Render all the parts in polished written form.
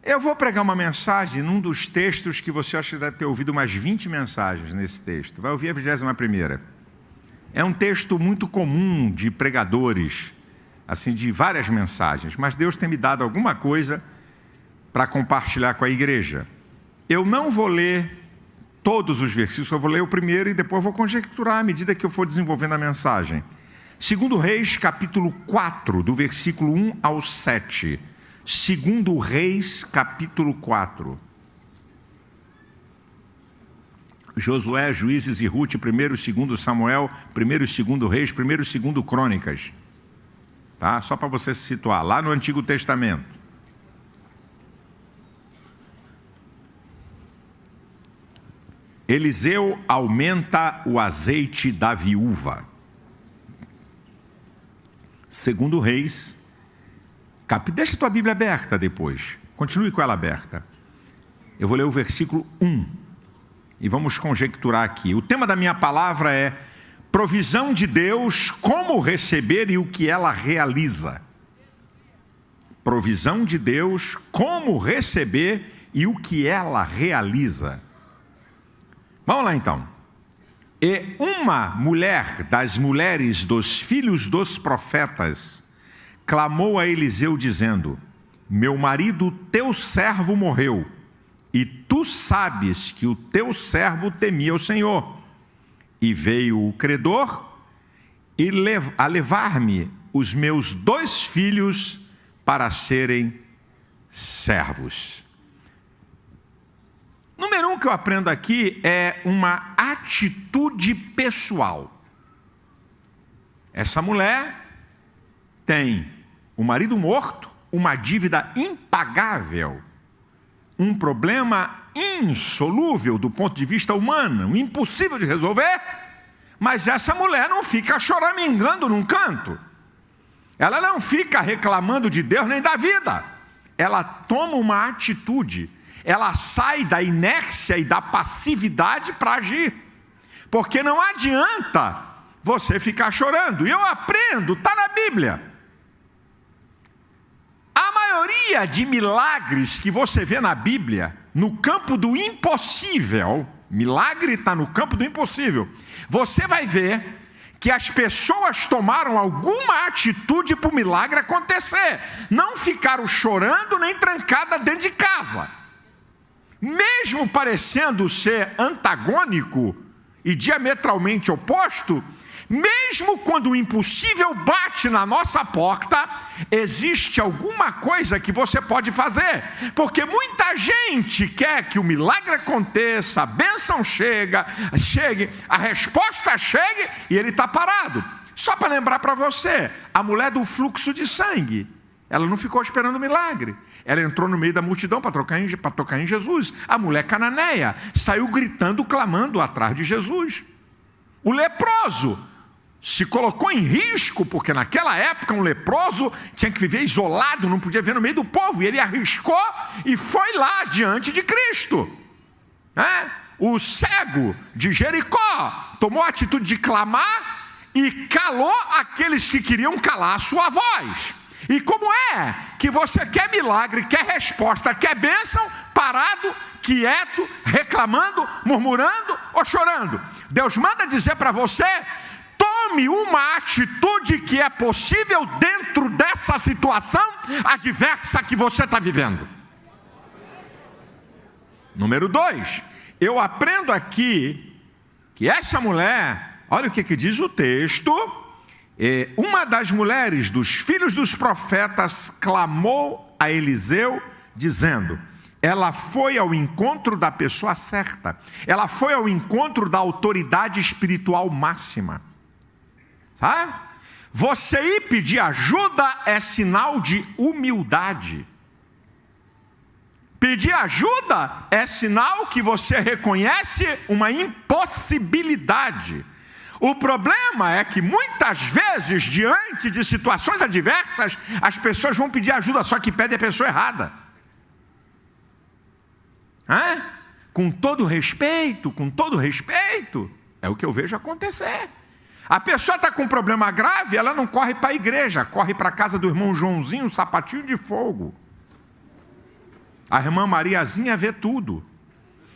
Eu vou pregar uma mensagem num dos textos que você acha que deve ter ouvido umas 20 mensagens nesse texto. Vai ouvir a 21ª. É um texto muito comum de pregadores, assim, de várias mensagens, mas Deus tem me dado alguma coisa para compartilhar com a igreja. Eu não vou ler todos os versículos, eu vou ler o primeiro e depois vou conjecturar à medida que eu for desenvolvendo a mensagem. 2 Reis, capítulo 4, do versículo 1 ao 7. 2 Reis, capítulo 4. Josué, Juízes e Rute, 1º e 2º Samuel, 1º e 2º Reis, 1º e 2º Crônicas. Tá? Só para você se situar, lá no Antigo Testamento. Eliseu aumenta o azeite da viúva. 2 Reis, deixa a tua Bíblia aberta depois, continue com ela aberta. Eu vou ler o versículo 1 e vamos conjecturar aqui. O tema da minha palavra é provisão de Deus, como receber e o que ela realiza. Provisão de Deus, como receber e o que ela realiza. Vamos lá então. E uma mulher das mulheres dos filhos dos profetas clamou a Eliseu dizendo: meu marido, teu servo, morreu, e tu sabes que o teu servo temia o Senhor. E veio o credor a levar-me os meus 2 filhos para serem servos. Número 1 que eu aprendo aqui é uma atitude pessoal. Essa mulher tem o marido morto, uma dívida impagável, um problema insolúvel do ponto de vista humano, impossível de resolver, mas essa mulher não fica choramingando num canto. Ela não fica reclamando de Deus nem da vida. Ela toma uma atitude. Ela sai da inércia e da passividade para agir. Porque não adianta você ficar chorando. E eu aprendo, está na Bíblia. A maioria de milagres que você vê na Bíblia, no campo do impossível, milagre está no campo do impossível, você vai ver que as pessoas tomaram alguma atitude para o milagre acontecer. Não ficaram chorando nem trancadas dentro de casa. Mesmo parecendo ser antagônico e diametralmente oposto, mesmo quando o impossível bate na nossa porta, existe alguma coisa que você pode fazer, porque muita gente quer que o milagre aconteça, a bênção chegue, a resposta chegue e ele está parado. Só para lembrar para você, a mulher do fluxo de sangue, ela não ficou esperando o milagre. Ela entrou no meio da multidão para tocar em Jesus. A mulher cananeia saiu gritando, clamando atrás de Jesus. O leproso se colocou em risco, porque naquela época um leproso tinha que viver isolado, não podia ver no meio do povo. E ele arriscou e foi lá diante de Cristo. O cego de Jericó tomou a atitude de clamar e calou aqueles que queriam calar a sua voz. E como é que você quer milagre, quer resposta, quer bênção, parado, quieto, reclamando, murmurando ou chorando? Deus manda dizer para você: tome uma atitude que é possível dentro dessa situação adversa que você está vivendo. Número 2, eu aprendo aqui que essa mulher, olha o que diz o texto. Uma das mulheres dos filhos dos profetas clamou a Eliseu dizendo: ela foi ao encontro da pessoa certa, ela foi ao encontro da autoridade espiritual máxima. Sabe? Você ir pedir ajuda é sinal de humildade. Pedir ajuda é sinal que você reconhece uma impossibilidade. O problema é que muitas vezes, diante de situações adversas, as pessoas vão pedir ajuda, só que pedem a pessoa errada. Com todo respeito, é o que eu vejo acontecer. A pessoa está com um problema grave, ela não corre para a igreja, corre para a casa do irmão Joãozinho, um sapatinho de fogo. A irmã Mariazinha vê tudo.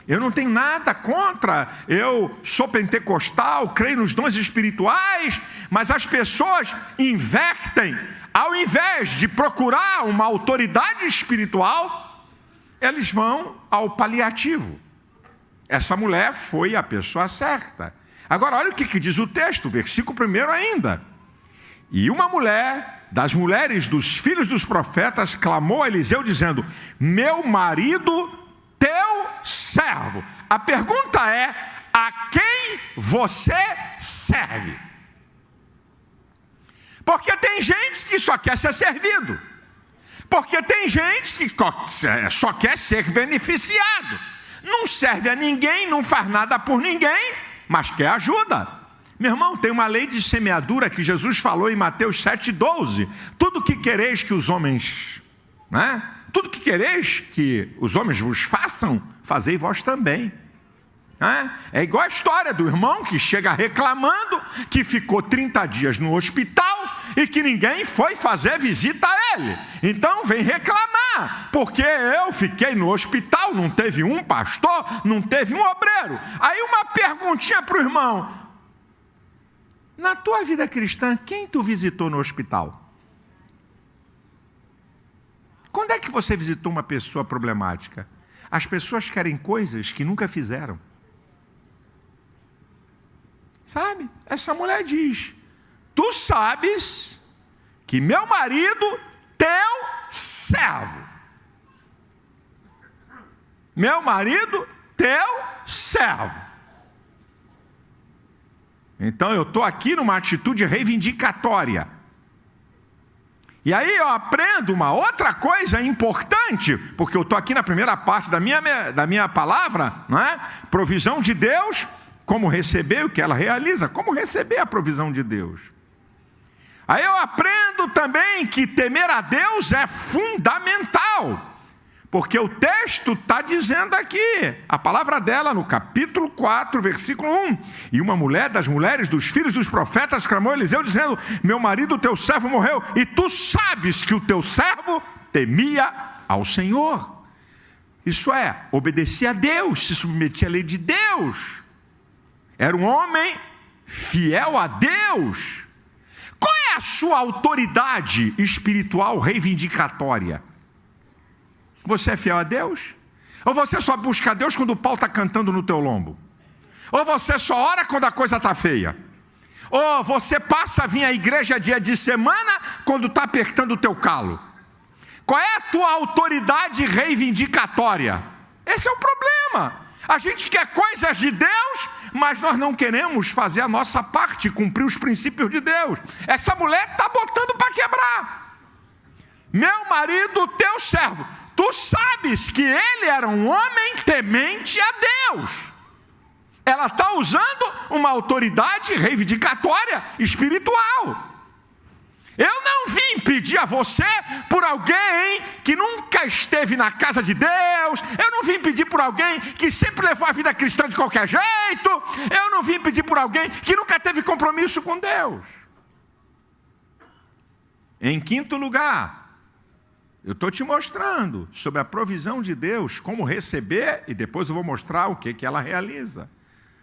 Eu não tenho nada contra, eu sou pentecostal, creio nos dons espirituais, mas as pessoas invertem. Ao invés de procurar uma autoridade espiritual, eles vão ao paliativo. Essa mulher foi a pessoa certa. Agora, olha o que diz o texto, versículo 1 ainda. E uma mulher, das mulheres dos filhos dos profetas, clamou a Eliseu, dizendo: meu marido, teu servo. A pergunta é: a quem você serve? Porque tem gente que só quer ser servido. Porque tem gente que só quer ser beneficiado. Não serve a ninguém, não faz nada por ninguém, mas quer ajuda. Meu irmão, tem uma lei de semeadura que Jesus falou em Mateus 7,12. Tudo que quereis que os homens, tudo que quereis que os homens vos façam, fazei vós também. É igual a história do irmão que chega reclamando que ficou 30 dias no hospital e que ninguém foi fazer visita a ele. Então vem reclamar, porque eu fiquei no hospital, não teve um pastor, não teve um obreiro. Aí uma perguntinha para o irmão: na tua vida cristã, quem tu visitou no hospital? Quando é que você visitou uma pessoa problemática? As pessoas querem coisas que nunca fizeram. Sabe? Essa mulher diz: tu sabes que meu marido, teu servo. Meu marido, teu servo. Então eu estou aqui numa atitude reivindicatória. E aí eu aprendo uma outra coisa importante, porque eu estou aqui na primeira parte da minha palavra, não é? Provisão de Deus, como receber o que ela realiza, como receber a provisão de Deus. Aí eu aprendo também que temer a Deus é fundamental, porque o texto está dizendo aqui, a palavra dela no capítulo 4, versículo 1. E uma mulher das mulheres dos filhos dos profetas clamou a Eliseu, dizendo: meu marido, teu servo, morreu, e tu sabes que o teu servo temia ao Senhor. Isso é, obedecia a Deus, se submetia à lei de Deus. Era um homem fiel a Deus. Qual é a sua autoridade espiritual reivindicatória? Você é fiel a Deus? Ou você só busca a Deus quando o pau está cantando no teu lombo? Ou você só ora quando a coisa está feia? Ou você passa a vir à igreja dia de semana quando está apertando o teu calo? Qual é a tua autoridade reivindicatória? Esse é o problema. A gente quer coisas de Deus, mas nós não queremos fazer a nossa parte, cumprir os princípios de Deus. Essa mulher está botando para quebrar. Meu marido, teu servo. Tu sabes que ele era um homem temente a Deus. Ela está usando uma autoridade reivindicatória espiritual. Eu não vim pedir a você por alguém que nunca esteve na casa de Deus. Eu não vim pedir por alguém que sempre levou a vida cristã de qualquer jeito. Eu não vim pedir por alguém que nunca teve compromisso com Deus. Em quinto lugar, eu estou te mostrando sobre a provisão de Deus, como receber, e depois eu vou mostrar o que ela realiza.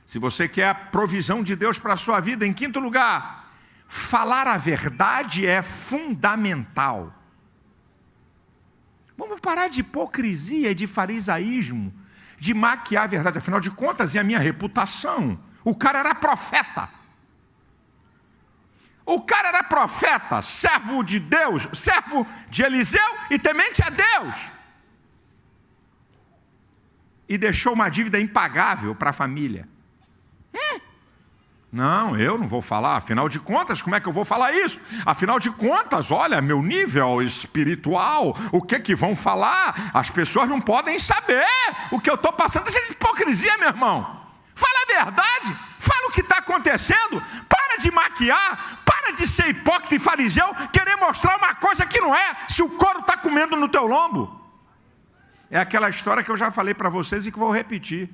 Se você quer a provisão de Deus para a sua vida, em quinto lugar, falar a verdade é fundamental. Vamos parar de hipocrisia e de farisaísmo, de maquiar a verdade. Afinal de contas, é a minha reputação. O cara era profeta. O cara era profeta, servo de Deus, servo de Eliseu e temente a Deus. E deixou uma dívida impagável para a família. Não, eu não vou falar. Afinal de contas, como é que eu vou falar isso? Afinal de contas, olha, meu nível espiritual, o que vão falar? As pessoas não podem saber o que eu estou passando. Isso é hipocrisia, meu irmão. Fala a verdade, fala o que está acontecendo. Para de maquiar, para de ser hipócrita e fariseu, querer mostrar uma coisa que não é, se o couro está comendo no teu lombo. É aquela história que eu já falei para vocês e que vou repetir.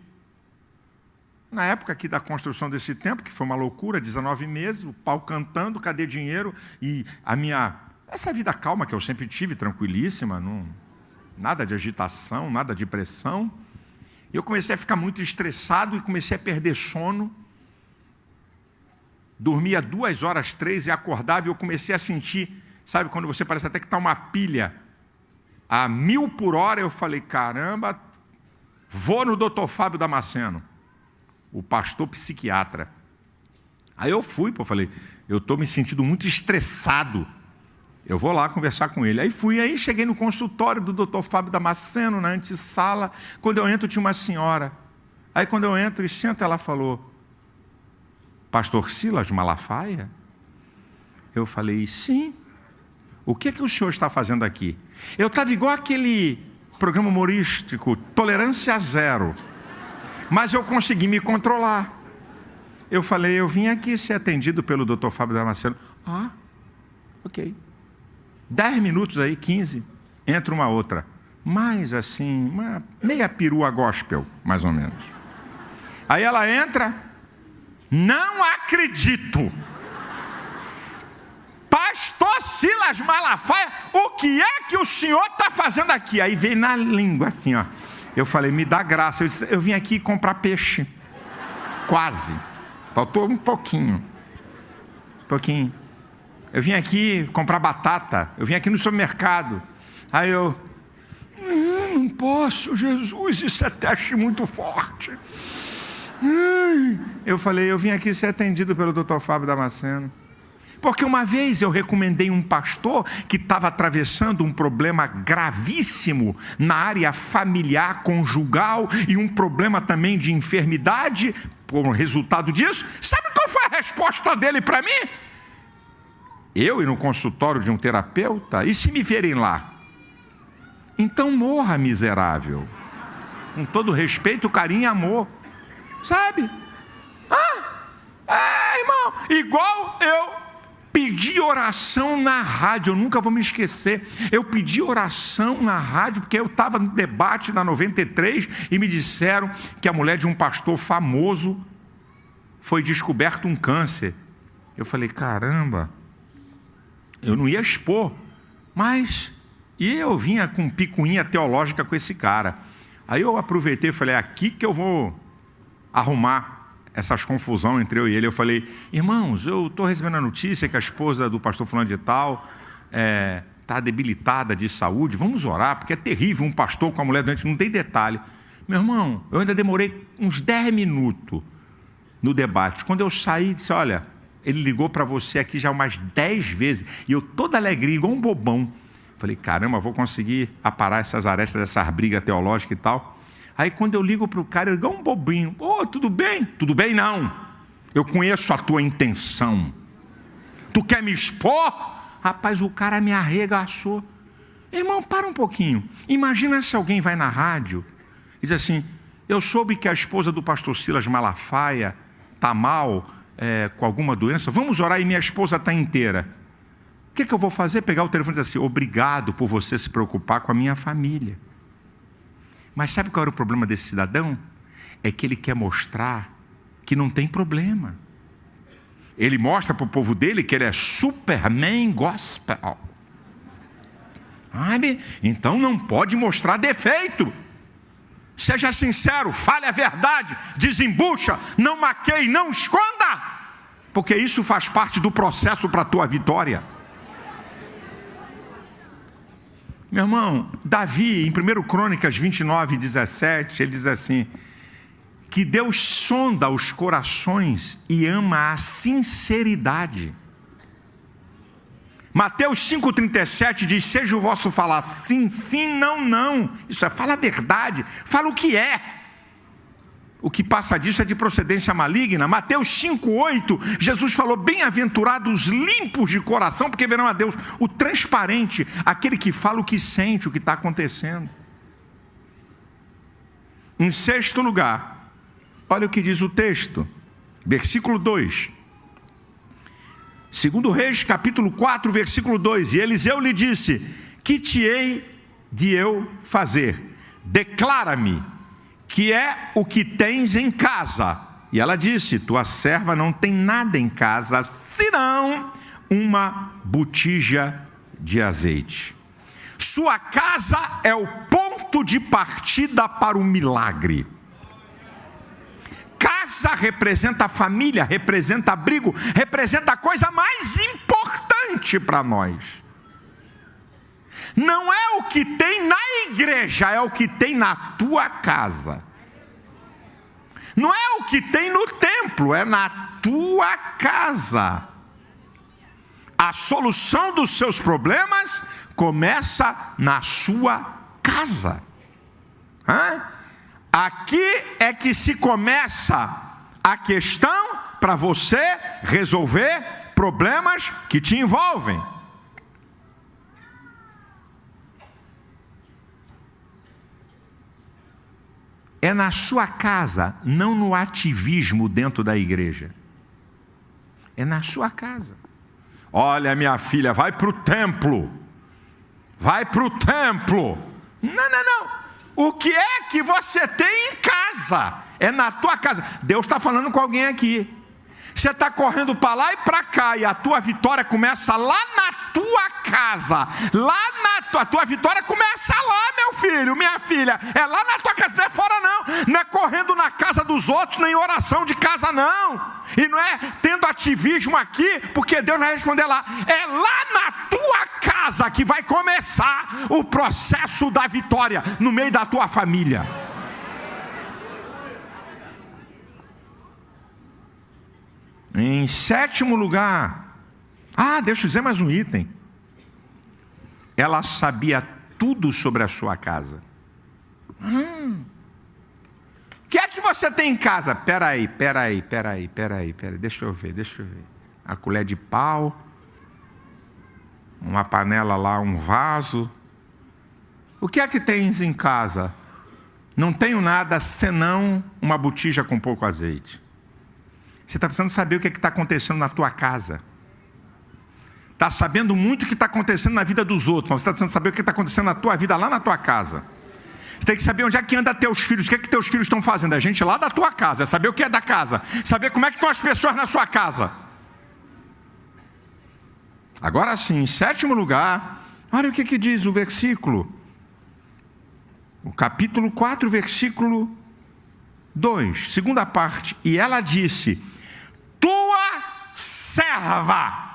Na época aqui da construção desse templo, que foi uma loucura, 19 meses, o pau cantando, cadê dinheiro? E essa vida calma que eu sempre tive, tranquilíssima, nada de agitação, nada de pressão. E eu comecei a ficar muito estressado e comecei a perder sono. Dormia 2 horas, 3 e acordava e eu comecei a sentir, sabe, quando você parece até que está uma pilha a 1000 por hora. Eu falei, caramba, vou no Dr. Fábio Damasceno, o pastor psiquiatra. Aí eu fui, falei, eu estou me sentindo muito estressado, eu vou lá conversar com ele. Aí fui, aí cheguei no consultório do Dr. Fábio Damasceno, na antessala. Quando eu entro tinha uma senhora. Aí quando eu entro e sento, ela falou, pastor Silas Malafaia? Eu falei, sim. O que o senhor está fazendo aqui? Eu estava igual aquele programa humorístico, Tolerância Zero. Mas eu consegui me controlar. Eu falei, eu vim aqui ser atendido pelo Dr. Fábio Damasceno. Ah, ok. 10 minutos aí, 15, entra uma outra. Mais assim, uma meia perua gospel, mais ou menos. Aí ela entra, não acredito. Pastor Silas Malafaia, o que é que o senhor está fazendo aqui? Aí veio na língua assim, ó. Eu falei, me dá graça. Eu disse, eu vim aqui comprar peixe. Quase. Faltou um pouquinho. Eu vim aqui comprar batata. Eu vim aqui no supermercado. Aí eu, não posso, Jesus, isso é teste muito forte. Eu falei, eu vim aqui ser atendido pelo Dr. Fábio Damasceno. Porque uma vez eu recomendei um pastor que estava atravessando um problema gravíssimo na área familiar, conjugal, e um problema também de enfermidade, como resultado disso. Sabe qual foi a resposta dele para mim? Eu ir no consultório de um terapeuta? E se me verem lá? Então morra, miserável. Com todo respeito, carinho e amor. Sabe? Irmão, igual eu pedi oração na rádio, eu nunca vou me esquecer. Eu pedi oração na rádio porque eu estava no debate na 93 e me disseram que a mulher de um pastor famoso foi descoberto um câncer. Eu falei, caramba, eu não ia expor, mas e eu vinha com picuinha teológica com esse cara. Aí eu aproveitei e falei, é aqui que eu vou arrumar essas confusões entre eu e ele. Eu falei, irmãos, eu estou recebendo a notícia que a esposa do pastor fulano de tal está debilitada de saúde, vamos orar, porque é terrível um pastor com a mulher doente, não tem detalhe. Meu irmão, eu ainda demorei uns 10 minutos no debate. Quando eu saí, disse, olha, ele ligou para você aqui já umas 10 vezes, e eu toda alegria, igual um bobão. Falei, caramba, vou conseguir aparar essas arestas dessas brigas teológicas e tal. Aí quando eu ligo para o cara, eu digo, um bobinho, tudo bem? Tudo bem não, eu conheço a tua intenção, tu quer me expor? Rapaz, o cara me arregaçou. Irmão, para um pouquinho, imagina se alguém vai na rádio e diz assim, eu soube que a esposa do pastor Silas Malafaia está mal, com alguma doença, vamos orar e minha esposa está inteira. O que eu vou fazer? Pegar o telefone e dizer assim, obrigado por você se preocupar com a minha família. Mas sabe qual era o problema desse cidadão? É que ele quer mostrar que não tem problema. Ele mostra para o povo dele que ele é Superman gospel. Sabe? Então não pode mostrar defeito. Seja sincero, fale a verdade, desembucha, não maqueie, não esconda. Porque isso faz parte do processo para a tua vitória. Meu irmão, Davi, em 1 Crônicas 29, 17, ele diz assim, que Deus sonda os corações e ama a sinceridade. Mateus 5,37 diz, seja o vosso falar sim, sim, não, não. Isso é, fala a verdade, fala o que é. O que passa disso é de procedência maligna. Mateus 5,8, Jesus falou, bem-aventurados limpos de coração, porque verão a Deus. O transparente, aquele que fala o que sente, o que está acontecendo. Em 6º lugar, olha o que diz o texto, versículo 2. 2 Reis, capítulo 4, versículo 2. E Eliseu lhe disse, que te hei de eu fazer? Declara-me, que é o que tens em casa? E ela disse, tua serva não tem nada em casa, senão uma botija de azeite. Sua casa é o ponto de partida para o milagre. Casa representa família, representa abrigo, representa a coisa mais importante para nós. Não é o que tem na igreja, é o que tem na tua casa. Não é o que tem no templo, é na tua casa. A solução dos seus problemas começa na sua casa. Aqui é que se começa a questão para você resolver problemas que te envolvem. É na sua casa, não no ativismo dentro da igreja. É na sua casa. Olha, minha filha, vai para o templo. Vai para o templo. Não. O que é que você tem em casa? É na tua casa. Deus está falando com alguém aqui. Você está correndo para lá e para cá, e a tua vitória começa lá na tua casa. A tua vitória começa lá, meu filho, minha filha. É lá na tua casa, não é fora não. Não é correndo na casa dos outros, nem oração de casa não. E não é tendo ativismo aqui, porque Deus vai responder lá. É lá na tua casa que vai começar o processo da vitória, no meio da tua família. Em 7º lugar, deixa eu dizer mais um item. Ela sabia tudo sobre a sua casa. O que é que você tem em casa? Peraí, deixa eu ver. A colher de pau, uma panela lá, um vaso. O que é que tens em casa? Não tenho nada senão uma botija com pouco azeite. Você está precisando saber o que está acontecendo na tua casa. Está sabendo muito o que está acontecendo na vida dos outros, mas você está precisando saber o que está acontecendo na tua vida, lá na tua casa. Você tem que saber onde é que anda teus filhos, o que é que teus filhos estão fazendo. A gente lá da tua casa, saber o que é da casa, saber como é que estão as pessoas na sua casa. Agora sim, em 7º lugar, olha o que diz o versículo. O capítulo 4, versículo 2, segunda parte. E ela disse: tua serva.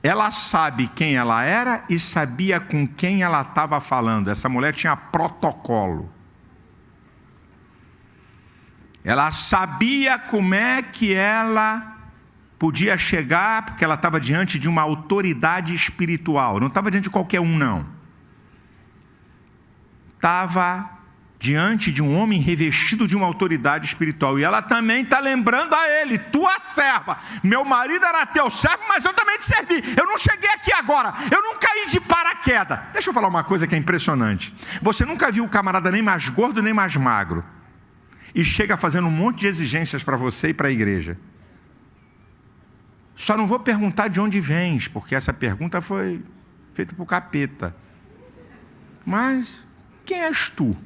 Ela sabe quem ela era e sabia com quem ela estava falando. Essa mulher tinha protocolo. Ela sabia como é que ela podia chegar, porque ela estava diante de uma autoridade espiritual. Não estava diante de qualquer um, não. Estava diante de um homem revestido de uma autoridade espiritual. E ela também está lembrando a ele: tua serva. Meu marido era teu servo, mas eu também te servi. Eu não cheguei aqui agora. Eu não caí de paraquedas. Deixa eu falar uma coisa que é impressionante. Você nunca viu o camarada nem mais gordo, nem mais magro, e chega fazendo um monte de exigências para você e para a igreja. Só não vou perguntar de onde vens, porque essa pergunta foi feita para o capeta. Mas quem és tu?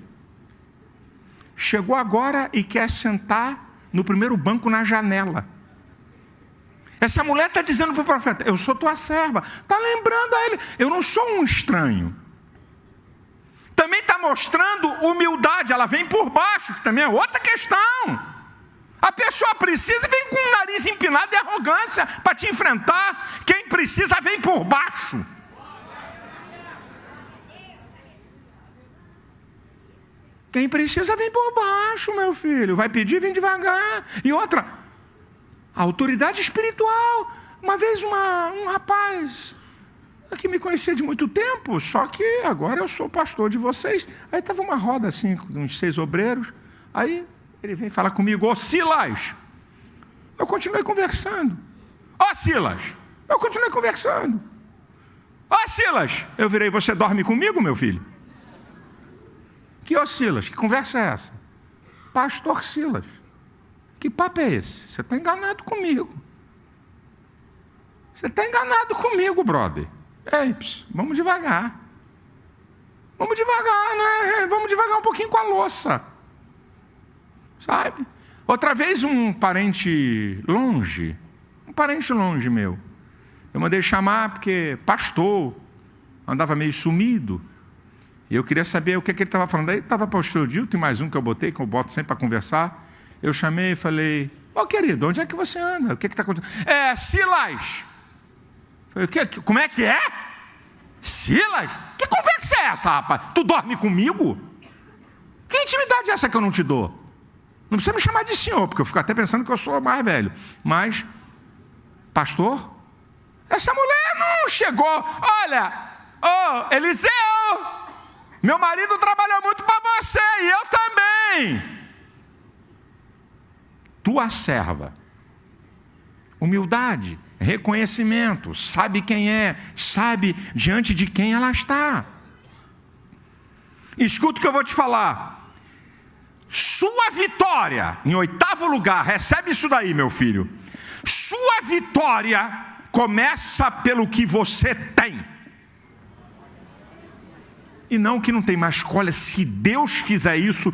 Chegou agora e quer sentar no primeiro banco na janela. Essa mulher está dizendo para o profeta: eu sou tua serva. Está lembrando a ele: eu não sou um estranho. Também está mostrando humildade. Ela vem por baixo, que também é outra questão. A pessoa precisa, vem com o nariz empinado e arrogância para te enfrentar. Quem precisa vem por baixo. Quem precisa vem por baixo, meu filho. Vai pedir, vem devagar. E outra, a autoridade espiritual. Uma vez um rapaz que me conhecia de muito tempo, só que agora eu sou pastor de vocês. Aí estava uma roda assim, com uns 6 obreiros. Aí ele vem falar comigo: ô Silas. Eu continuei conversando. Ô Silas. Eu continuei conversando. Ô Silas. Eu virei: você dorme comigo, meu filho? Que ô Silas, que conversa é essa? Pastor Silas. Que papo é esse? Você está enganado comigo. Você está enganado comigo, brother. Ei, vamos devagar. Vamos devagar, né? Vamos devagar um pouquinho com a louça. Sabe? Outra vez um parente longe meu, Eu mandei chamar porque pastor, andava meio sumido. E eu queria saber o que ele estava falando. Aí estava pastor Dilton e mais um que eu botei, que eu boto sempre para conversar. Eu chamei e falei, querido, onde é que você anda? O que está acontecendo? Silas. Eu falei, como é que é? Silas? Que conversa é essa, rapaz? Tu dorme comigo? Que intimidade é essa que eu não te dou? Não precisa me chamar de senhor, porque eu fico até pensando que eu sou mais velho. Mas, pastor, essa mulher não chegou. Olha, Eliseu, meu marido trabalhou muito para você e eu também. Tua serva, humildade, reconhecimento, sabe quem é, sabe diante de quem ela está. Escuta o que eu vou te falar. Sua vitória, em 8º lugar, recebe isso daí, meu filho. Sua vitória começa pelo que você tem. E não que não tem, mas olha, se Deus fizer isso,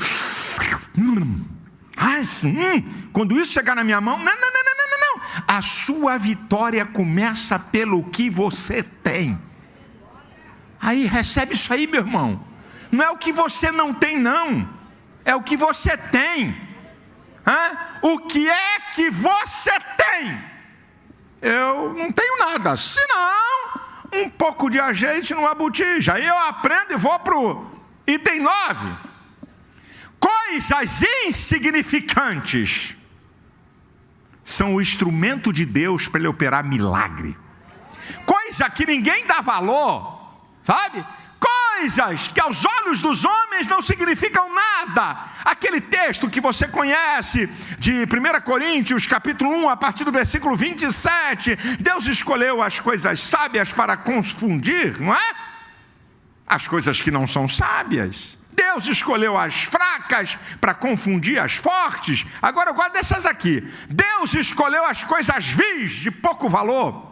quando isso chegar na minha mão, não. A sua vitória começa pelo que você tem. Aí recebe isso aí, meu irmão. Não é o que você não tem, não. É o que você tem. O que é que você tem? Eu não tenho nada. Senão, um pouco de azeite numa botija. Aí eu aprendo e vou para o item 9. Coisas insignificantes são o instrumento de Deus para ele operar milagre. Coisa que ninguém dá valor, sabe? Coisas que aos olhos dos homens não significam nada. Aquele texto que você conhece de 1 Coríntios capítulo 1, a partir do versículo 27. Deus escolheu as coisas sábias para confundir, não é? As coisas que não são sábias. Deus escolheu as fracas para confundir as fortes. Agora eu gosto dessas aqui. Deus escolheu as coisas vis, de pouco valor,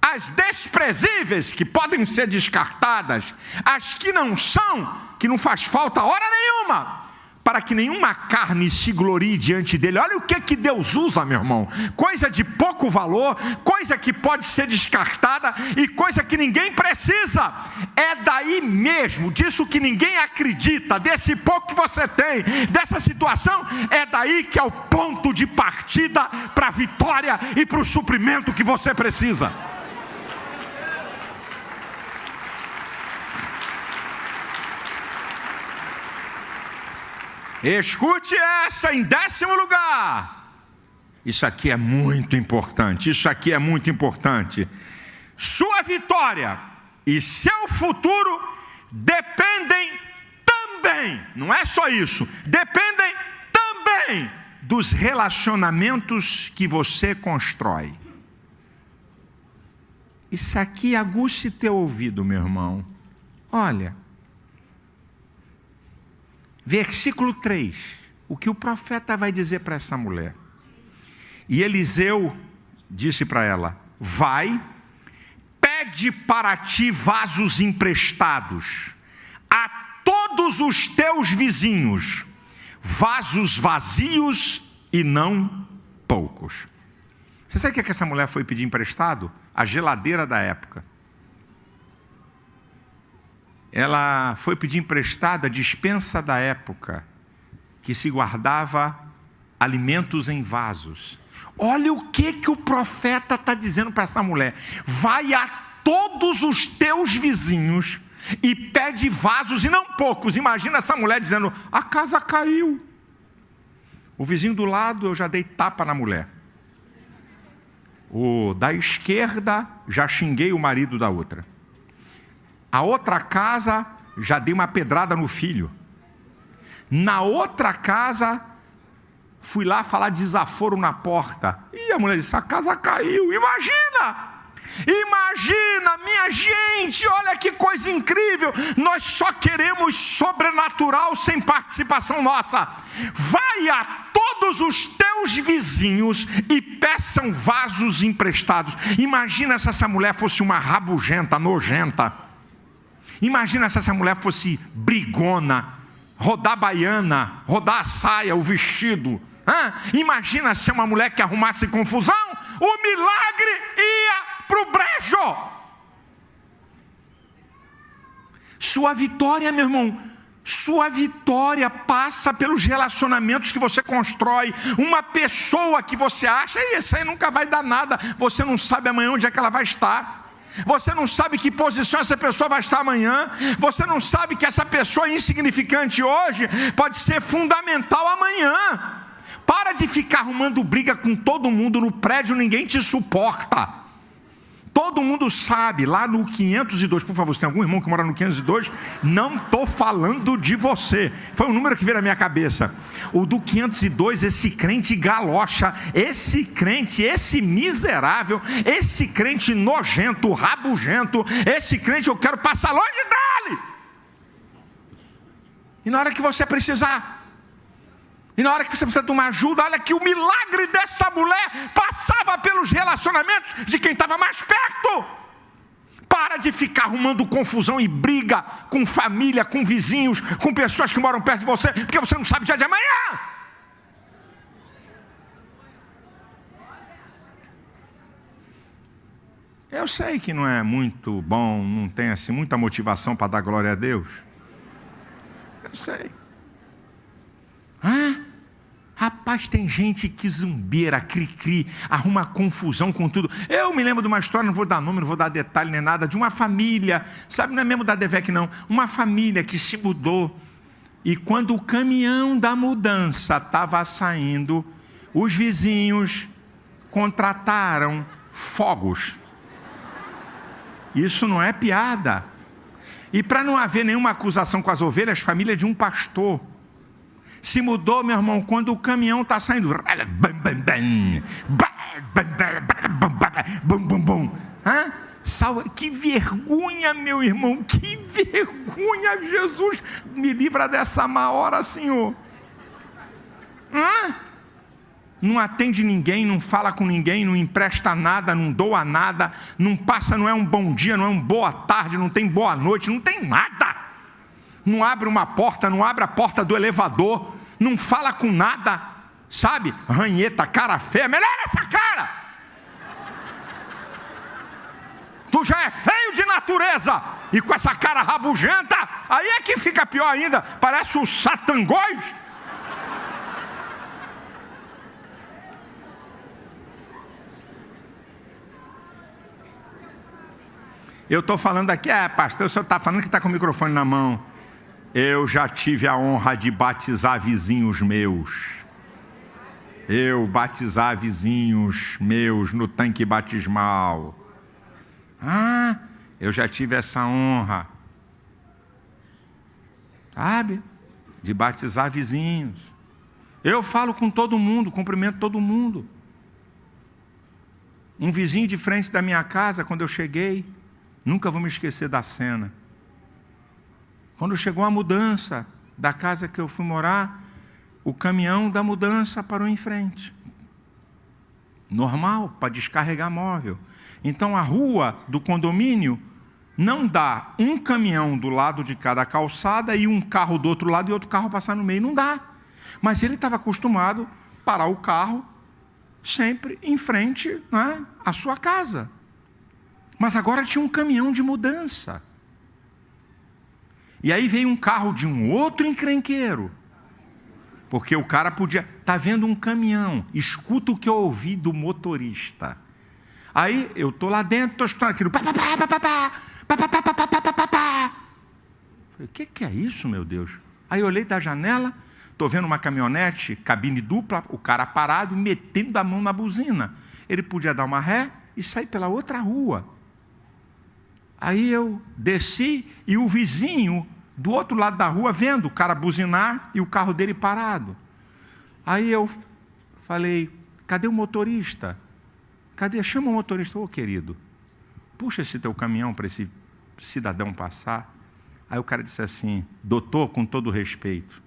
as desprezíveis, que podem ser descartadas, as que não são, que não faz falta hora nenhuma, para que nenhuma carne se glorie diante dele. Olha o que Deus usa, meu irmão. Coisa de pouco valor, coisa que pode ser descartada e coisa que ninguém precisa. É daí mesmo, disso que ninguém acredita, desse pouco que você tem, dessa situação, é daí que é o ponto de partida para a vitória e para o suprimento que você precisa. Escute essa em 10º lugar. Isso aqui é muito importante. Sua vitória e seu futuro dependem também, não é só isso, dependem também dos relacionamentos que você constrói. Isso aqui aguce teu ouvido, meu irmão. Olha, versículo 3, o que o profeta vai dizer para essa mulher. E Eliseu disse para ela: vai, pede para ti vasos emprestados a todos os teus vizinhos, vasos vazios e não poucos. Você sabe o que essa mulher foi pedir emprestado? A geladeira da época. Ela foi pedir emprestada a despensa da época, que se guardava alimentos em vasos. Olha o que o profeta está dizendo para essa mulher. Vai a todos os teus vizinhos e pede vasos, e não poucos. Imagina essa mulher dizendo: a casa caiu. O vizinho do lado, eu já dei tapa na mulher. O da esquerda, já xinguei o marido da outra. A outra casa, já dei uma pedrada no filho. Na outra casa, fui lá falar desaforo na porta. E a mulher disse: a casa caiu. Imagina, minha gente, olha que coisa incrível. Nós só queremos sobrenatural sem participação nossa. Vai a todos os teus vizinhos e peçam vasos emprestados. Imagina se essa mulher fosse uma rabugenta, nojenta. Imagina se essa mulher fosse brigona, rodar baiana, rodar a saia, o vestido. Imagina se é uma mulher que arrumasse confusão. O milagre ia para o brejo. Sua vitória, meu irmão, sua vitória passa pelos relacionamentos que você constrói. Uma pessoa que você acha, essa aí nunca vai dar nada, você não sabe amanhã onde é que ela vai estar. Você não sabe que posição essa pessoa vai estar amanhã. Você não sabe que essa pessoa insignificante hoje pode ser fundamental amanhã. Para de ficar arrumando briga com todo mundo no prédio, ninguém te suporta. Todo mundo sabe, lá no 502, por favor, se tem algum irmão que mora no 502, não estou falando de você. Foi um número que veio na minha cabeça. O do 502, esse crente galocha, esse crente, esse miserável, esse crente nojento, rabugento, esse crente eu quero passar longe dele. E na hora que você precisar, e na hora que você precisa de uma ajuda, olha que o milagre dessa mulher passava pelos relacionamentos de quem estava mais perto. Para de ficar arrumando confusão e briga com família, com vizinhos, com pessoas que moram perto de você, porque você não sabe o dia de amanhã. Eu sei que não é muito bom, não tem assim muita motivação para dar glória a Deus. Eu sei. Rapaz, tem gente que zumbeira, cri-cri, arruma confusão com tudo. Eu me lembro de uma história, não vou dar nome, não vou dar detalhe nem nada, de uma família, sabe, não é mesmo da Devec não, uma família que se mudou, e quando o caminhão da mudança estava saindo, os vizinhos contrataram fogos. Isso não é piada. E para não haver nenhuma acusação com as ovelhas, família de um pastor se mudou, meu irmão, quando o caminhão está saindo. Que vergonha, meu irmão, que vergonha. Jesus, me livra dessa má hora, Senhor. Não atende ninguém, não fala com ninguém, não empresta nada, não doa nada, não passa, não é um bom dia, não é um boa tarde, não tem boa noite, não tem nada. Não abre uma porta, não abre a porta do elevador, não fala com nada, sabe? Ranheta, cara feia, melhora essa cara. Tu já é feio de natureza, e com essa cara rabugenta, aí é que fica pior ainda, parece um satangóis. Eu estou falando aqui, pastor, o senhor está falando que está com o microfone na mão. Eu já tive a honra de batizar vizinhos meus. Eu batizar vizinhos meus no tanque batismal. Eu já tive essa honra. Sabe? De batizar vizinhos. Eu falo com todo mundo, cumprimento todo mundo. Um vizinho de frente da minha casa, quando eu cheguei, nunca vou me esquecer da cena. Quando chegou a mudança da casa que eu fui morar, o caminhão da mudança parou em frente. Normal, para descarregar móvel. Então a rua do condomínio não dá um caminhão do lado de cada calçada e um carro do outro lado e outro carro passar no meio. Não dá. Mas ele estava acostumado a parar o carro sempre em frente, né, à sua casa. Mas agora tinha um caminhão de mudança. E aí veio um carro de um outro encrenqueiro. Porque o cara podia... Está vendo um caminhão. Escuta o que eu ouvi do motorista. Aí eu estou lá dentro, estou escutando aquilo. Falei, o que é isso, meu Deus? Aí eu olhei da janela, estou vendo uma caminhonete, cabine dupla, o cara parado, metendo a mão na buzina. Ele podia dar uma ré e sair pela outra rua. Aí eu desci e o vizinho do outro lado da rua vendo o cara buzinar e o carro dele parado. Aí eu falei, cadê o motorista? Cadê? Chama o motorista. Ô, querido, puxa esse teu caminhão para esse cidadão passar. Aí o cara disse assim, doutor, com todo respeito,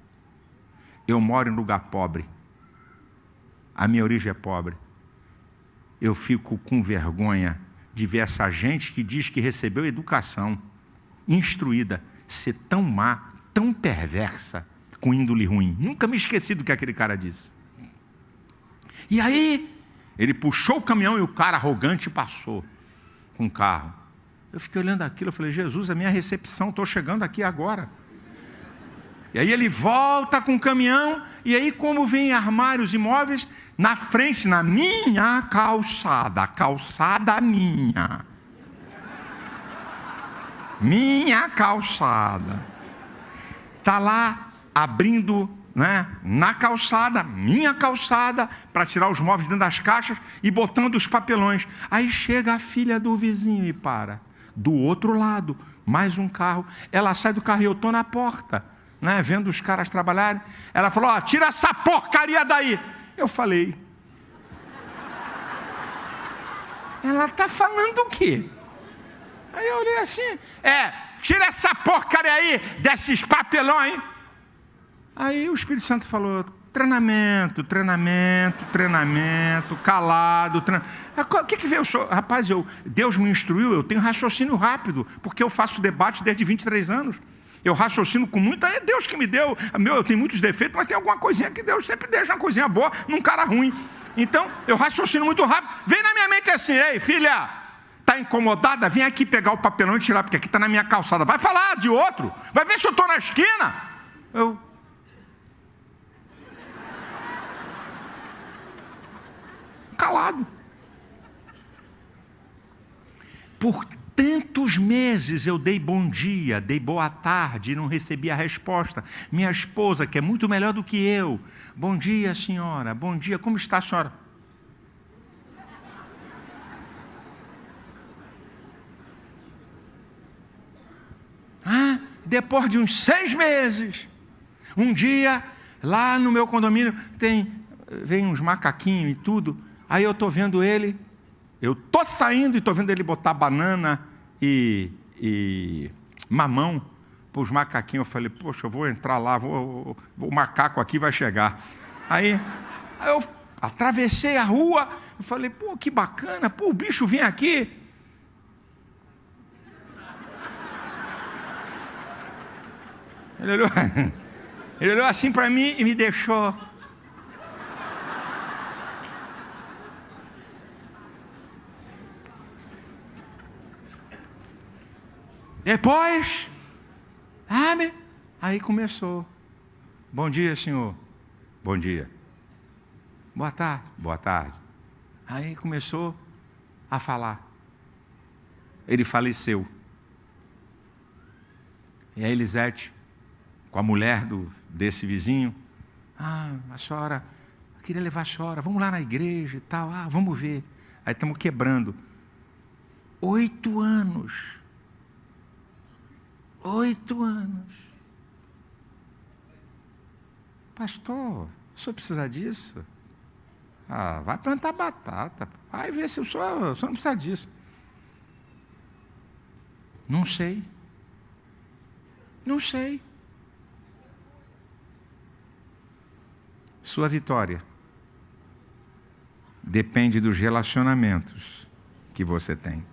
eu moro em lugar pobre. A minha origem é pobre. Eu fico com vergonha de ver essa gente que diz que recebeu educação, instruída, ser tão má, tão perversa, com índole ruim. Nunca me esqueci do que aquele cara disse. E aí, ele puxou o caminhão e o cara arrogante passou. com o carro. Eu fiquei olhando aquilo, eu falei, Jesus, a minha recepção, estou chegando aqui agora. E aí ele volta com o caminhão, e aí como vem armários e móveis, na frente, na minha calçada, a calçada minha. Minha calçada. Está lá abrindo, né, na calçada, minha calçada, para tirar os móveis dentro das caixas e botando os papelões. Aí chega a filha do vizinho e para. Do outro lado, mais um carro. Ela sai do carro e eu estou na porta, né, vendo os caras trabalharem. Ela falou, ó, tira essa porcaria daí. Eu falei, ela está falando o quê? Aí eu olhei assim, tira essa porcaria aí, desses papelões. Aí o Espírito Santo falou, treinamento, calado. O que veio? Rapaz, Deus me instruiu, eu tenho raciocínio rápido, porque eu faço debate desde 23 anos. Eu raciocino com muito, é Deus que me deu. Eu tenho muitos defeitos, mas tem alguma coisinha que Deus sempre deixa uma coisinha boa num cara ruim. Então, eu raciocino muito rápido. Vem na minha mente assim, ei, filha, está incomodada? Vem aqui pegar o papelão e tirar, porque aqui está na minha calçada. Vai falar de outro, vai ver se eu estou na esquina. Calado. Por tantos meses eu dei bom dia, dei boa tarde e não recebi a resposta. Minha esposa, que é muito melhor do que eu, bom dia, senhora, bom dia, como está a senhora? Depois de uns 6 meses, um dia, lá no meu condomínio, vem uns macaquinhos e tudo, aí eu estou vendo ele, eu estou saindo e estou vendo ele botar banana e mamão para os macaquinhos. Eu falei, poxa, eu vou entrar lá, o macaco aqui vai chegar. Aí eu atravessei a rua, eu falei, pô, que bacana, pô, o bicho vem aqui. Ele olhou assim para mim e me deixou. Depois, aí começou. Bom dia, senhor. Bom dia. Boa tarde. Boa tarde. Aí começou a falar. Ele faleceu. E a Elisete, com a mulher desse vizinho, a senhora, eu queria levar a senhora, vamos lá na igreja e tal, vamos ver. Aí estamos quebrando. 8 anos. 8 anos. Pastor, o senhor precisa disso? Vai plantar batata, vai ver se o senhor não precisa disso. Não sei. Não sei. Sua vitória depende dos relacionamentos que você tem.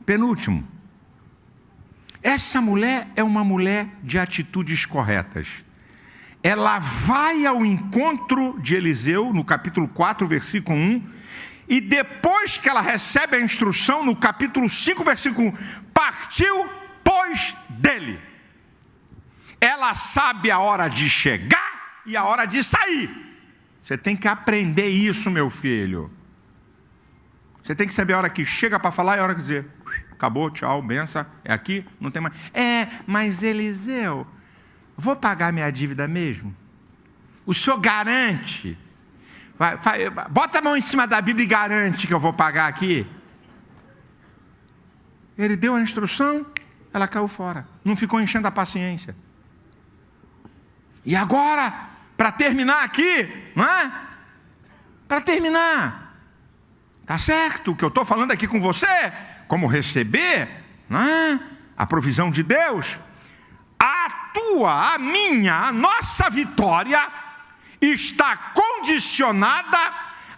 Penúltimo, essa mulher é uma mulher de atitudes corretas. Ela vai ao encontro de Eliseu, no capítulo 4, versículo 1, e depois que ela recebe a instrução, no capítulo 5, versículo 1, partiu, pois, dele. Ela sabe a hora de chegar e a hora de sair. Você tem que aprender isso, meu filho. Você tem que saber a hora que chega para falar e a hora que dizer, acabou, tchau, benção, é aqui, não tem mais. Mas Eliseu, vou pagar minha dívida mesmo? O senhor garante? Bota a mão em cima da Bíblia e garante que eu vou pagar aqui. Ele deu a instrução, ela caiu fora. Não ficou enchendo a paciência. E agora, para terminar aqui, não é? Para terminar, tá certo o que eu estou falando aqui com você? Como receber, não é? A provisão de Deus. A nossa vitória está condicionada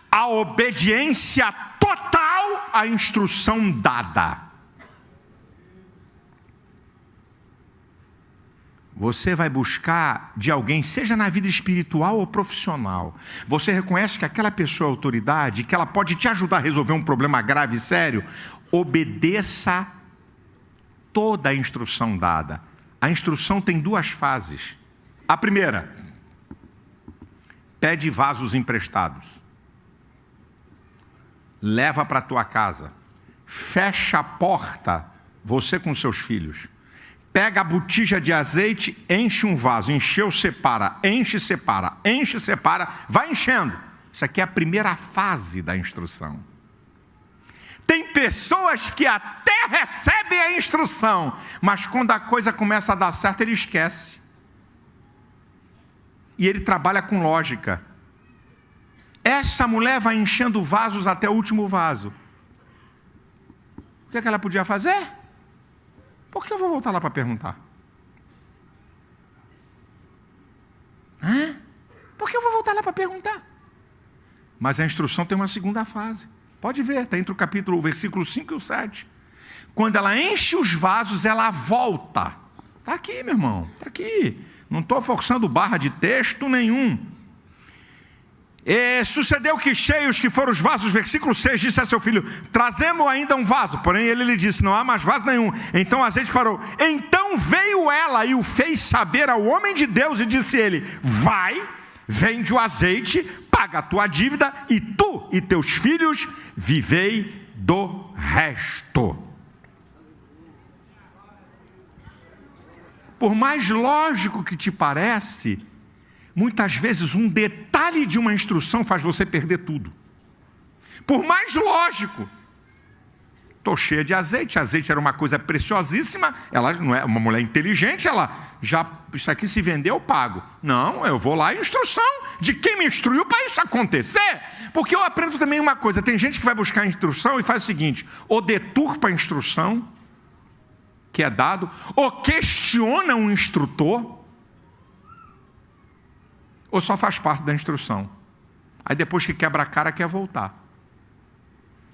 à obediência total à instrução dada. você vai buscar de alguém, seja na vida espiritual ou profissional, você reconhece que aquela pessoa é autoridade, que ela pode te ajudar a resolver um problema grave e sério, obedeça toda a instrução dada. A instrução tem 2 fases. A primeira, pede vasos emprestados. Leva para a tua casa. Fecha a porta, você com seus filhos. Pega a botija de azeite, enche um vaso. Encheu, separa. Enche, separa. Enche, separa. Vai enchendo. Isso aqui é a primeira fase da instrução. Tem pessoas que até recebem a instrução, mas quando a coisa começa a dar certo, ele esquece. E ele trabalha com lógica. Essa mulher vai enchendo vasos até o último vaso. O que é que ela podia fazer? Por que eu vou voltar lá para perguntar? Por que eu vou voltar lá para perguntar? Mas a instrução tem uma segunda fase. Pode ver, está entre o versículo 5 e o 7. Quando ela enche os vasos, ela volta. Está aqui, meu irmão, está aqui. Não estou forçando barra de texto nenhum. E sucedeu que cheios que foram os vasos, versículo 6, disse a seu filho: trazemos ainda um vaso. Porém ele lhe disse: não há mais vaso nenhum. Então o azeite parou. Então veio ela e o fez saber ao homem de Deus, e disse ele: vai, vende o azeite, paga a tua dívida, e tu e teus filhos vivei do resto. Por mais lógico que te parece, muitas vezes um detalhe de uma instrução faz você perder tudo. Por mais lógico. Estou cheia de azeite. Azeite era uma coisa preciosíssima. Ela não é uma mulher inteligente. Ela já, isso aqui se vender eu pago. Não, eu vou lá, instrução de quem me instruiu para isso acontecer. Porque eu aprendo também uma coisa. Tem gente que vai buscar instrução e faz o seguinte: ou deturpa a instrução que é dado, ou questiona um instrutor, ou só faz parte da instrução. Aí depois que quebra a cara, quer voltar.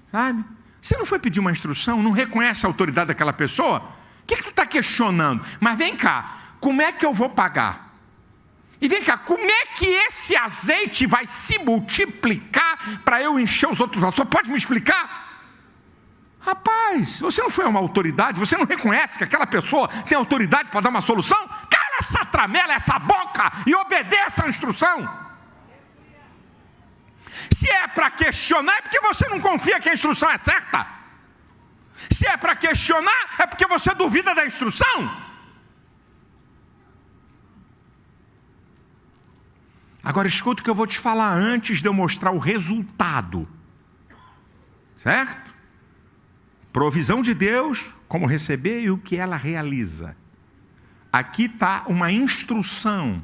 Sabe? Você não foi pedir uma instrução, não reconhece a autoridade daquela pessoa? O que tu está questionando? Mas vem cá, como é que eu vou pagar? E vem cá, como é que esse azeite vai se multiplicar para eu encher os outros vasos? Você pode me explicar? Rapaz, você não foi uma autoridade? Você não reconhece que aquela pessoa tem autoridade para dar uma solução? Cala essa tramela, essa boca, e obedeça a instrução. Se é para questionar, é porque você não confia que a instrução é certa. Se é para questionar, é porque você duvida da instrução. Agora escuta o que eu vou te falar antes de eu mostrar o resultado. Certo? Provisão de Deus, como receber e o que ela realiza. Aqui está uma instrução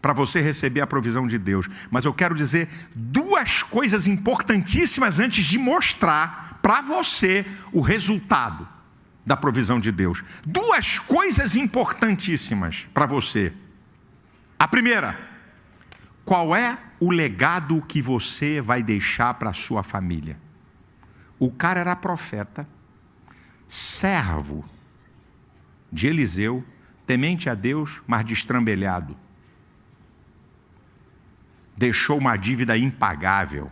para você receber a provisão de Deus. Mas eu quero dizer 2 coisas importantíssimas antes de mostrar para você o resultado da provisão de Deus. 2 coisas importantíssimas para você. A primeira: qual é o legado que você vai deixar para a sua família? O cara era profeta, servo de Eliseu, temente a Deus, mas destrambelhado. Deixou uma dívida impagável.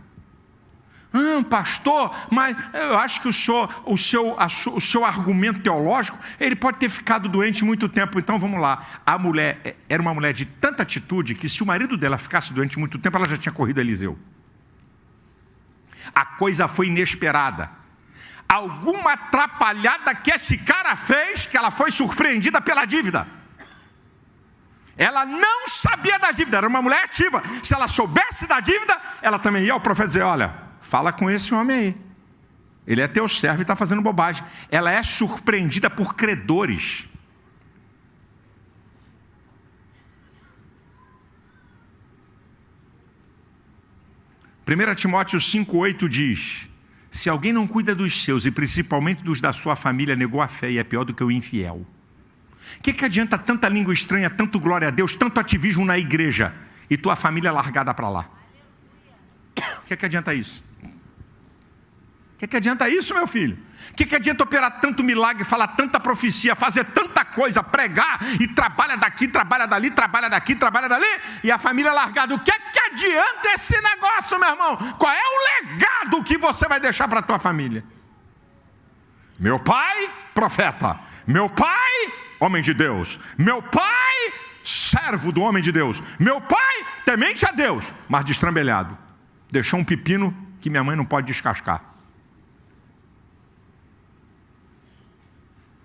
Pastor, mas eu acho que o seu argumento teológico, ele pode ter ficado doente muito tempo. Então vamos lá. A mulher era uma mulher de tanta atitude que se o marido dela ficasse doente muito tempo, ela já tinha corrido a Eliseu. A coisa foi inesperada. Alguma atrapalhada que esse cara fez, que ela foi surpreendida pela dívida. Ela não sabia da dívida, era uma mulher ativa. Se ela soubesse da dívida, ela também ia ao profeta dizer: olha, fala com esse homem aí. Ele é teu servo e está fazendo bobagem. Ela é surpreendida por credores. Primeira Timóteo 5,8 diz: se alguém não cuida dos seus, e principalmente dos da sua família, negou a fé e é pior do que o infiel. O que adianta tanta língua estranha, tanto glória a Deus, tanto ativismo na igreja, e tua família largada para lá? O que adianta isso? O que adianta isso, meu filho? O que adianta operar tanto milagre, falar tanta profecia, fazer tanta coisa, pregar, e trabalha daqui, trabalha dali, trabalha daqui, trabalha dali, e a família largada. O que é que adianta esse negócio, meu irmão? Qual é o legado que você vai deixar para a tua família? Meu pai, profeta. Meu pai, homem de Deus. Meu pai, servo do homem de Deus. Meu pai, temente a Deus, mas destrambelhado. Deixou um pepino que minha mãe não pode descascar.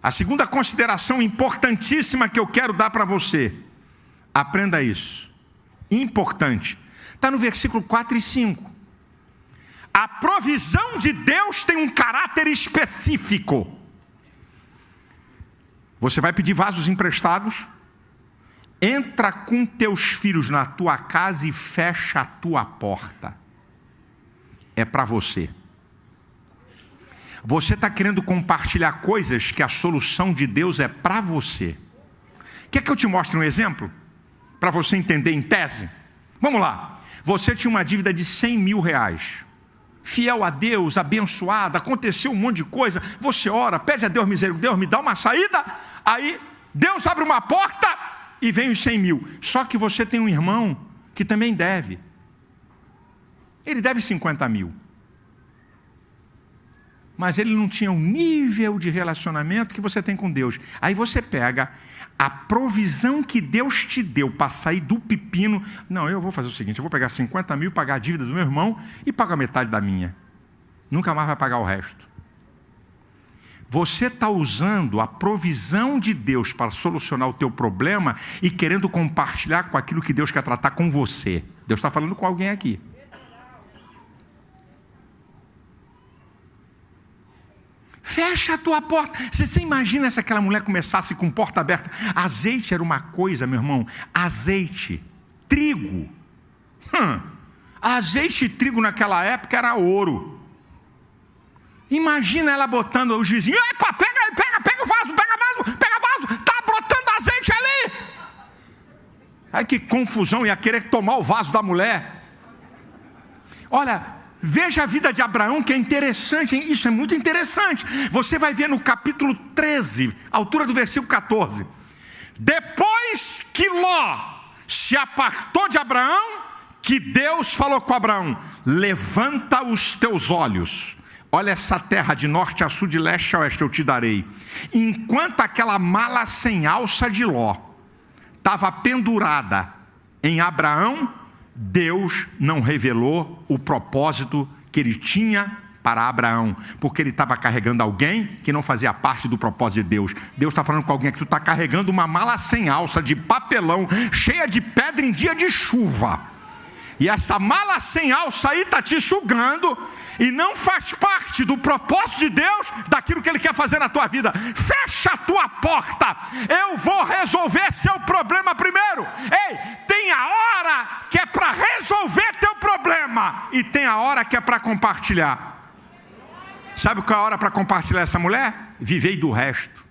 A segunda consideração importantíssima que eu quero dar para você, aprenda isso, importante, está no versículo 4 e 5. A provisão de Deus tem um caráter específico. Você vai pedir vasos emprestados, entra com teus filhos na tua casa e fecha a tua porta. É para você. Você está querendo compartilhar coisas que a solução de Deus é para você. Quer que eu te mostre um exemplo? Para você entender em tese? Vamos lá. Você tinha uma dívida de 100 mil reais. Fiel a Deus, abençoado, aconteceu um monte de coisa. Você ora, pede a Deus misericórdia, Deus me dá uma saída. Aí Deus abre uma porta e vem os 100 mil. Só que você tem um irmão que também deve. Ele deve 50 mil. Mas ele não tinha o nível de relacionamento que você tem com Deus. Aí você pega a provisão que Deus te deu para sair do pepino. Não, eu vou fazer o seguinte, eu vou pegar 50 mil, pagar a dívida do meu irmão e pagar metade da minha. Nunca mais vai pagar o resto. Você está usando a provisão de Deus para solucionar o teu problema e querendo compartilhar com aquilo que Deus quer tratar com você. Deus está falando com alguém aqui. Fecha a tua porta. Você imagina se aquela mulher começasse com porta aberta? Azeite era uma coisa, meu irmão. Azeite, trigo. Azeite e trigo naquela época era ouro. Imagina ela botando os vizinhos. Epa, pega o vaso, pega vaso. Está brotando azeite ali. Ai, que confusão, ia querer tomar o vaso da mulher. Olha, veja a vida de Abraão, que é interessante, hein? Isso é muito interessante. Você vai ver no capítulo 13, altura do versículo 14. Depois que Ló se apartou de Abraão, que Deus falou com Abraão: levanta os teus olhos, olha essa terra de norte a sul, de leste a oeste eu te darei. Enquanto aquela mala sem alça de Ló estava pendurada em Abraão, Deus não revelou o propósito que ele tinha para Abraão, porque ele estava carregando alguém que não fazia parte do propósito de Deus. Deus está falando com alguém que tu está carregando uma mala sem alça de papelão, cheia de pedra em dia de chuva. E essa mala sem alça aí está te sugando e não faz parte do propósito de Deus, daquilo que Ele quer fazer na tua vida. Fecha a tua porta. Eu vou resolver seu problema primeiro. Ei, tem a hora que é para resolver teu problema e tem a hora que é para compartilhar. Sabe qual é a hora para compartilhar essa mulher? Vivei do resto.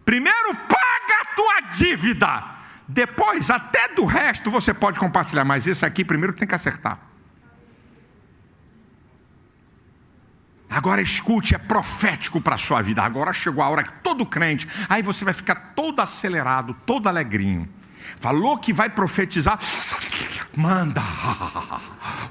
Primeiro paga a tua dívida. Depois, até do resto você pode compartilhar, mas esse aqui primeiro tem que acertar. Agora escute, é profético para a sua vida. Agora chegou a hora que todo crente, aí você vai ficar todo acelerado, todo alegrinho. Falou que vai profetizar, manda.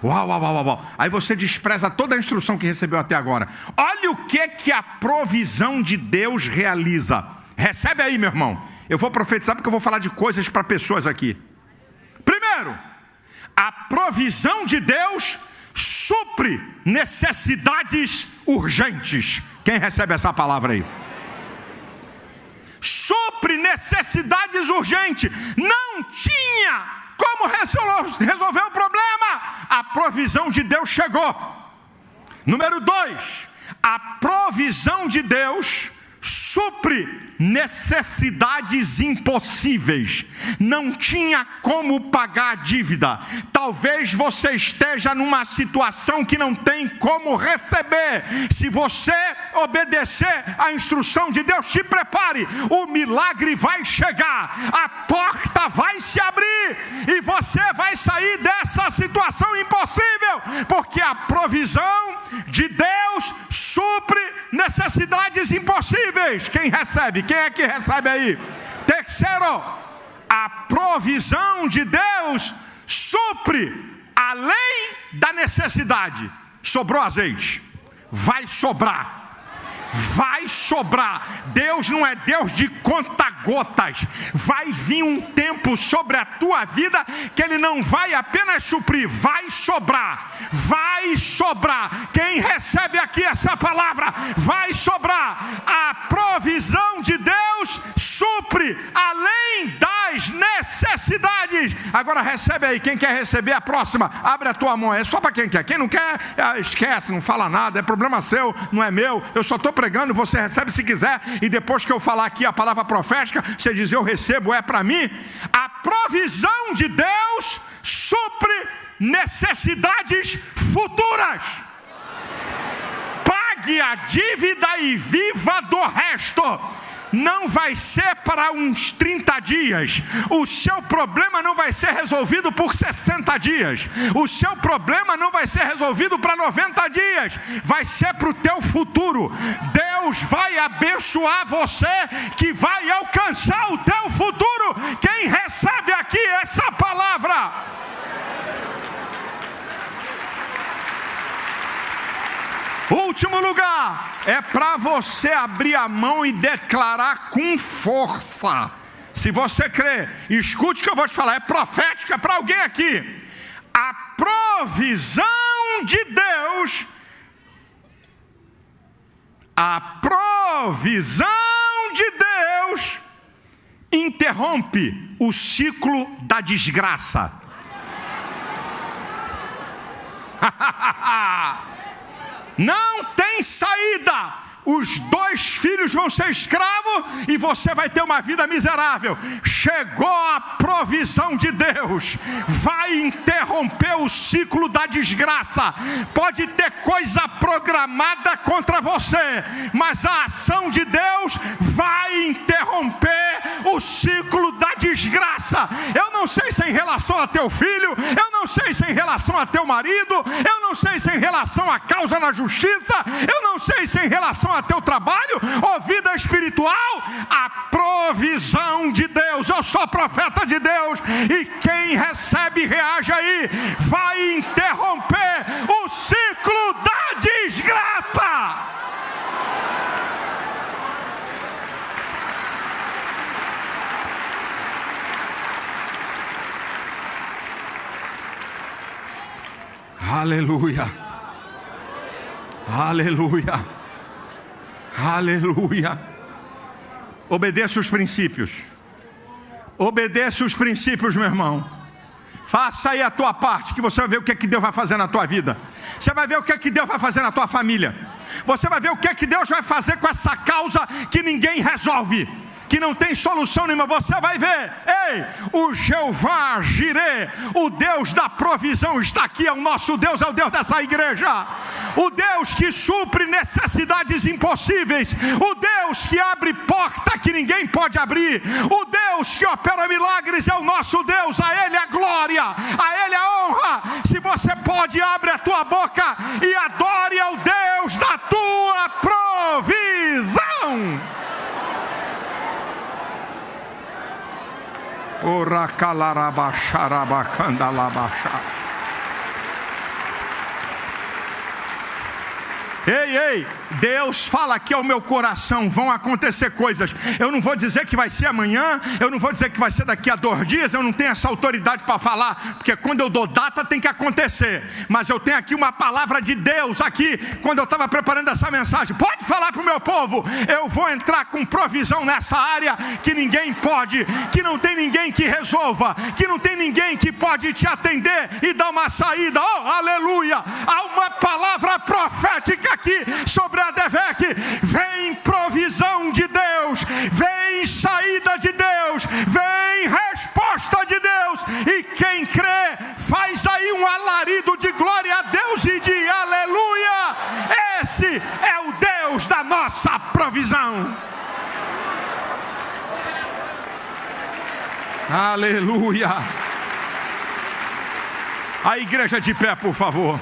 Uau. Aí você despreza toda a instrução que recebeu até agora. Olha o que a provisão de Deus realiza. Recebe aí, meu irmão. Eu vou profetizar porque eu vou falar de coisas para pessoas aqui. Primeiro, a provisão de Deus supre necessidades urgentes. Quem recebe essa palavra aí? Supre necessidades urgentes. Não tinha como resolver o problema. A provisão de Deus chegou. Número 2, a provisão de Deus supre necessidades impossíveis. Não tinha como pagar a dívida. Talvez você esteja numa situação que não tem como receber. Se você obedecer à instrução de Deus, te prepare, o milagre vai chegar, a porta vai se abrir e você vai sair dessa situação impossível, porque a provisão de Deus supre necessidades impossíveis. Quem recebe? Quem é que recebe aí? Terceiro, a provisão de Deus supre além da necessidade. Sobrou azeite, vai sobrar. Vai sobrar. Deus não é Deus de conta-gotas. Vai vir um tempo sobre a tua vida que Ele não vai apenas suprir, vai sobrar. Vai sobrar. Quem recebe aqui essa palavra, vai sobrar. A provisão de Deus supre além das necessidades. Agora recebe aí. Quem quer receber a próxima? Abre a tua mão. É só para quem quer. Quem não quer, esquece, não fala nada. É problema seu, não é meu. Eu só estou pregando, você recebe se quiser, e depois que eu falar aqui a palavra profética, você diz eu recebo, é para mim. A provisão de Deus supre necessidades futuras. Pague a dívida e viva do resto. Não vai ser para uns 30 dias. O seu problema não vai ser resolvido por 60 dias. O seu problema não vai ser resolvido para 90 dias. Vai ser para o teu futuro. Deus vai abençoar você, que vai alcançar o teu futuro. Quem recebe aqui essa palavra? Último lugar, é para você abrir a mão e declarar com força. Se você crê, escute o que eu vou te falar, é profética para alguém aqui. A provisão de Deus, interrompe o ciclo da desgraça. Não tem saída. Os 2 filhos vão ser escravos e você vai ter uma vida miserável. Chegou a provisão de Deus, vai interromper o ciclo da desgraça. Pode ter coisa programada contra você, mas a ação de Deus vai interromper o ciclo da desgraça. Eu não sei se é em relação a teu filho, eu não sei se é em relação a teu marido, eu não sei se é em relação à causa na justiça, eu não sei se é em relação a teu trabalho ou vida espiritual. A provisão de Deus, eu sou profeta de Deus, e quem recebe reage aí, vai interromper o ciclo da desgraça. Aleluia, aleluia, aleluia. Obedeça os princípios. Obedeça os princípios, meu irmão. Faça aí a tua parte, que você vai ver o que é que Deus vai fazer na tua vida. Você vai ver o que é que Deus vai fazer na tua família. Você vai ver o que é que Deus vai fazer com essa causa que ninguém resolve, que não tem solução nenhuma. Você vai ver. Ei, o Jeová Jirê, o Deus da provisão, está aqui. É o nosso Deus, é o Deus dessa igreja. O Deus que supre necessidades impossíveis. O Deus que abre porta que ninguém pode abrir. O Deus que opera milagres é o nosso Deus. A Ele a glória, a Ele a honra. Se você pode, abre a tua boca e adore ao Deus da tua provisão. Ei, Deus fala aqui ao meu coração, vão acontecer coisas. Eu não vou dizer que vai ser amanhã, eu não vou dizer que vai ser daqui a 2 dias, eu não tenho essa autoridade para falar, porque quando eu dou data tem que acontecer. Mas eu tenho aqui uma palavra de Deus aqui, quando eu estava preparando essa mensagem. Pode falar para o meu povo, eu vou entrar com provisão nessa área que ninguém pode, que não tem ninguém que resolva, que não tem ninguém que pode te atender e dar uma saída. Oh, aleluia! Há uma palavra profética aqui sobre a DEVEC. Vem provisão de Deus, vem saída de Deus, vem resposta de Deus. E quem crê, faz aí um alarido de glória a Deus e de aleluia. Esse é o Deus da nossa provisão. Aleluia. A igreja de pé, por favor.